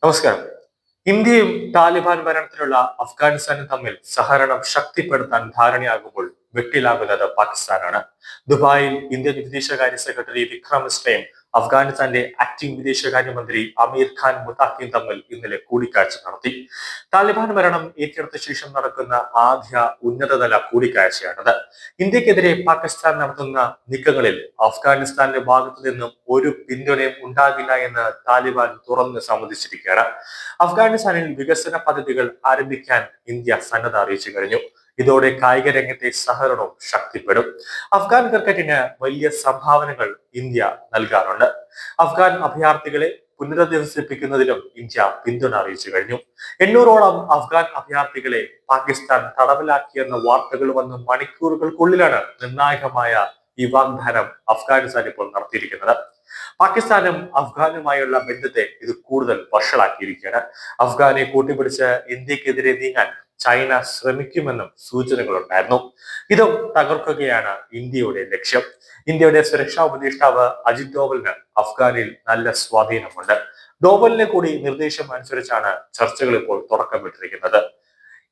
നമസ്കാരം. ഇന്ത്യയും താലിബാൻ ഭരണത്തിലുള്ള അഫ്ഗാനിസ്ഥാനും തമ്മിൽ സഹകരണം ശക്തിപ്പെടുത്താൻ ധാരണയാകുമ്പോൾ വെട്ടിലാകുന്നത് പാകിസ്ഥാനാണ്. ദുബായിൽ ഇന്ത്യൻ വിദേശകാര്യ സെക്രട്ടറി വിക്രം മിശ്രയും അഫ്ഗാനിസ്ഥാന്റെ ആക്ടിംഗ് വിദേശകാര്യമന്ത്രി അമീർ ഖാൻ മുത്താഖിയും തമ്മിൽ ഇന്നലെ കൂടിക്കാഴ്ച നടത്തി. താലിബാൻ ഭരണം ഏറ്റെടുത്ത ശേഷം നടക്കുന്ന ആദ്യ ഉന്നതതല കൂടിക്കാഴ്ചയാണത്. ഇന്ത്യക്കെതിരെ പാകിസ്ഥാൻ നടത്തുന്ന നീക്കങ്ങളിൽ അഫ്ഗാനിസ്ഥാന്റെ ഭാഗത്തു നിന്നും ഒരു പിന്തുണയും ഉണ്ടാകില്ല എന്ന് താലിബാൻ തുറന്ന് സമ്മതിച്ചിരിക്കുകയാണ്. അഫ്ഗാനിസ്ഥാനിൽ വികസന പദ്ധതികൾ ആരംഭിക്കാൻ ഇന്ത്യ സന്നദ്ധ അറിയിച്ചു കഴിഞ്ഞു. ഇതോടെ കായിക രംഗത്തെ സഹകരണവും ശക്തിപ്പെടും. അഫ്ഗാൻ ക്രിക്കറ്റിന് വലിയ സംഭാവനകൾ ഇന്ത്യ നൽകാറുണ്ട്. അഫ്ഗാൻ അഭയാർത്ഥികളെ പുനരധിവസിപ്പിക്കുന്നതിലും ഇന്ത്യ പിന്തുണ അറിയിച്ചു കഴിഞ്ഞു. 800ഓളം അഫ്ഗാൻ അഭയാർത്ഥികളെ പാകിസ്ഥാൻ തടവിലാക്കിയെന്ന വാർത്തകൾ വന്ന മണിക്കൂറുകൾക്കുള്ളിലാണ് നിർണായകമായ ഈ വാഗ്ദാനം അഫ്ഗാനിസ്ഥാൻ ഇപ്പോൾ നടത്തിയിരിക്കുന്നത്. പാകിസ്ഥാനും അഫ്ഗാനുമായുള്ള ബന്ധത്തെ ഇത് കൂടുതൽ വഷളാക്കിയിരിക്കുകയാണ്. അഫ്ഗാനെ കൂട്ടിപ്പിടിച്ച് ഇന്ത്യക്കെതിരെ നീങ്ങാൻ ചൈന ശ്രമിക്കുമെന്നും സൂചനകളുണ്ടായിരുന്നു. ഇതും തകർക്കുകയാണ് ഇന്ത്യയുടെ ലക്ഷ്യം. ഇന്ത്യയുടെ സുരക്ഷാ ഉപദേഷ്ടാവ് അജിത് ഡോവലിന് അഫ്ഗാനിൽ നല്ല സ്വാധീനമുണ്ട്. ഡോവലിനെ കൂടി നിർദ്ദേശം അനുസരിച്ചാണ് ചർച്ചകൾ ഇപ്പോൾ തുടക്കമിട്ടിരിക്കുന്നത്.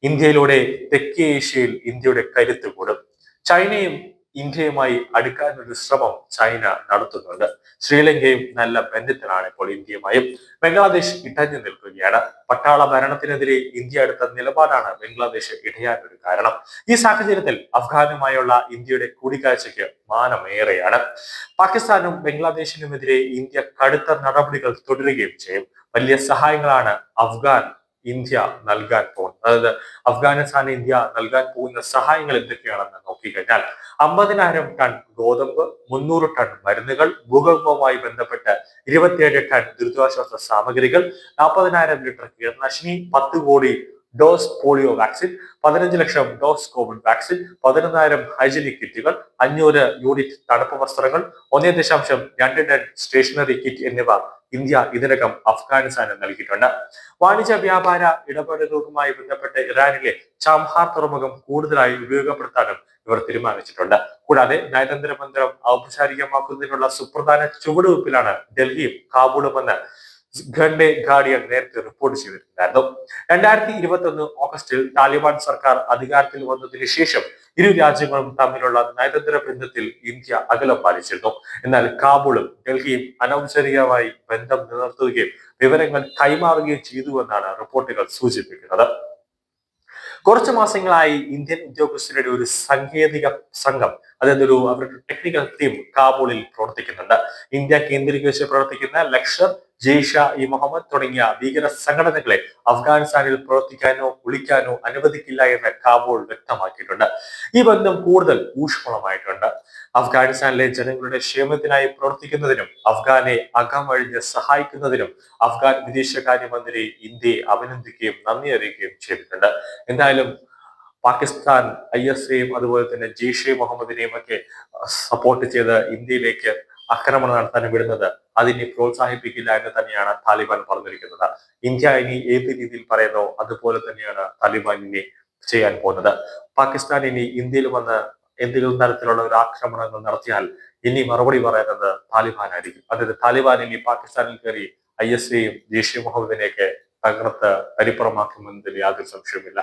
ഇന്ത്യയിലൂടെ തെക്കേ ഏഷ്യയിൽ ഇന്ത്യയുടെ കരുത്ത് കൂടും. ചൈനയും ഇന്ത്യയുമായി അടുക്കാനൊരു ശ്രമം ചൈന നടത്തുന്നുണ്ട്. ശ്രീലങ്കയും നല്ല ബന്ധത്തിലാണ് ഇപ്പോൾ ഇന്ത്യയുമായും. ബംഗ്ലാദേശ് ഇടഞ്ഞു നിൽക്കുകയാണ്. പട്ടാള ഭരണത്തിനെതിരെ ഇന്ത്യ എടുത്ത നിലപാടാണ് ബംഗ്ലാദേശ് ഇടയാനൊരു കാരണം. ഈ സാഹചര്യത്തിൽ അഫ്ഗാനുമായുള്ള ഇന്ത്യയുടെ കൂടിക്കാഴ്ചയ്ക്ക് മാനമേറെയാണ്. പാകിസ്ഥാനും ബംഗ്ലാദേശിനുമെതിരെ ഇന്ത്യ കടുത്ത നടപടികൾ തുടരുകയും ചെയ്യും. വലിയ സഹായങ്ങളാണ് ഇന്ത്യ നൽകാൻ പോകുന്നത്. അതായത് അഫ്ഗാനിസ്ഥാൻ ഇന്ത്യ നൽകാൻ പോകുന്ന സഹായങ്ങൾ എന്തൊക്കെയാണെന്ന് നോക്കിക്കഴിഞ്ഞാൽ 50,000 ടൺ ഗോതമ്പ്, 300 ടൺ മരുന്നുകൾ, ഭൂകമ്പവുമായി ബന്ധപ്പെട്ട് 27 ടൺ ദുരിതാശ്വാസ സാമഗ്രികൾ, 40,000 ലിറ്റർ കീടനാശിനി, 10 കോടി ഡോസ് പോളിയോ വാക്സിൻ, 15 ലക്ഷം ഡോസ് കോവിഡ് വാക്സിൻ, 11,000 ഹൈജനിക് കിറ്റുകൾ, 500 യൂണിറ്റ് തണുപ്പ് വസ്ത്രങ്ങൾ, 1.2 ടൺ സ്റ്റേഷനറി കിറ്റ് എന്നിവ ഇന്ത്യ ഇതിനകം അഫ്ഗാനിസ്ഥാന് നൽകിയിട്ടുണ്ട്. വാണിജ്യ വ്യാപാര ഇടപെടലുകളുമായി ബന്ധപ്പെട്ട് ഇറാനിലെ ചാംഹാർ തുറമുഖം കൂടുതലായി ഉപയോഗപ്പെടുത്താനും ഇവർ തീരുമാനിച്ചിട്ടുണ്ട്. കൂടാതെ നയതന്ത്ര ബന്ധം ഔപചാരികമാക്കുന്നതിനുള്ള സുപ്രധാന ചുവടുവയ്പ്പിലാണ് ഡൽഹിയും കാബൂളുമെന്ന് ഗാർഡിയൻ നേരത്തെ റിപ്പോർട്ട് ചെയ്തിട്ടുണ്ടായിരുന്നു. 2021 ഓഗസ്റ്റിൽ താലിബാൻ സർക്കാർ അധികാരത്തിൽ വന്നതിന് ശേഷം ഇരു രാജ്യങ്ങളും തമ്മിലുള്ള നയതന്ത്ര ബന്ധത്തിൽ ഇന്ത്യ അകലം പാലിച്ചിരുന്നു. എന്നാൽ കാബൂളും ഡൽഹിയും അനൗപചാരികമായി ബന്ധം നിലനിർത്തുകയും വിവരങ്ങൾ കൈമാറുകയും ചെയ്തുവെന്നാണ് റിപ്പോർട്ടുകൾ സൂചിപ്പിക്കുന്നത്. കുറച്ചു മാസങ്ങളായി ഇന്ത്യൻ ഉദ്യോഗസ്ഥരുടെ ഒരു സാങ്കേതിക സംഘം, അതായത് അവരുടെ ടെക്നിക്കൽ ടീം കാബൂളിൽ പ്രവർത്തിക്കുന്നുണ്ട്. ഇന്ത്യ കേന്ദ്രീകരിച്ച് പ്രവർത്തിക്കുന്ന ലഷ്കർ, ജെയ്ഷ ഇ മുഹമ്മദ് തുടങ്ങിയ ഭീകര സംഘടനകളെ അഫ്ഗാനിസ്ഥാനിൽ പ്രവർത്തിക്കാനോ ഒളിക്കാനോ അനുവദിക്കില്ല എന്ന് കാബൂൾ വ്യക്തമാക്കിയിട്ടുണ്ട്. ഈ ബന്ധം കൂടുതൽ ഊഷ്മളമായിട്ടുണ്ട്. അഫ്ഗാനിസ്ഥാനിലെ ജനങ്ങളുടെ ക്ഷേമത്തിനായി പ്രവർത്തിക്കുന്നതിനും അഫ്ഗാനെ അകമഴിഞ്ഞ് സഹായിക്കുന്നതിനും അഫ്ഗാൻ വിദേശകാര്യമന്ത്രി ഇന്ത്യയെ അഭിനന്ദിക്കുകയും നന്ദി അറിയിക്കുകയും ചെയ്തിട്ടുണ്ട്. എന്തായാലും പാകിസ്ഥാൻ IS-യെയും അതുപോലെ തന്നെ ജെയ്ഷെ മുഹമ്മദിനെയും ഒക്കെ സപ്പോർട്ട് ചെയ്ത് ഇന്ത്യയിലേക്ക് ആക്രമണം നടത്താൻ വിടുന്നത് അതിനെ പ്രോത്സാഹിപ്പിക്കില്ല എന്ന് തന്നെയാണ് താലിബാൻ പറഞ്ഞിരിക്കുന്നത്. ഇന്ത്യ ഇനി ഏത് രീതിയിൽ പറയുന്നോ അതുപോലെ തന്നെയാണ് താലിബാൻ ഇനി ചെയ്യാൻ പോകുന്നത്. പാകിസ്ഥാൻ ഇനി ഇന്ത്യയിൽ വന്ന് എന്തെങ്കിലും തരത്തിലുള്ള ഒരു ആക്രമണങ്ങൾ നടത്തിയാൽ ഇനി മറുപടി പറയുന്നത് താലിബാൻ ആയിരിക്കും. അതായത് താലിബാൻ ഇനി പാകിസ്ഥാനിൽ കയറി IS-യെയും ജെയ്ഷെ മുഹമ്മദിനെയൊക്കെ തകർത്ത് തരിപ്പുറമാക്കുമെന്നതിൽ യാതൊരു സംശയവുമില്ല.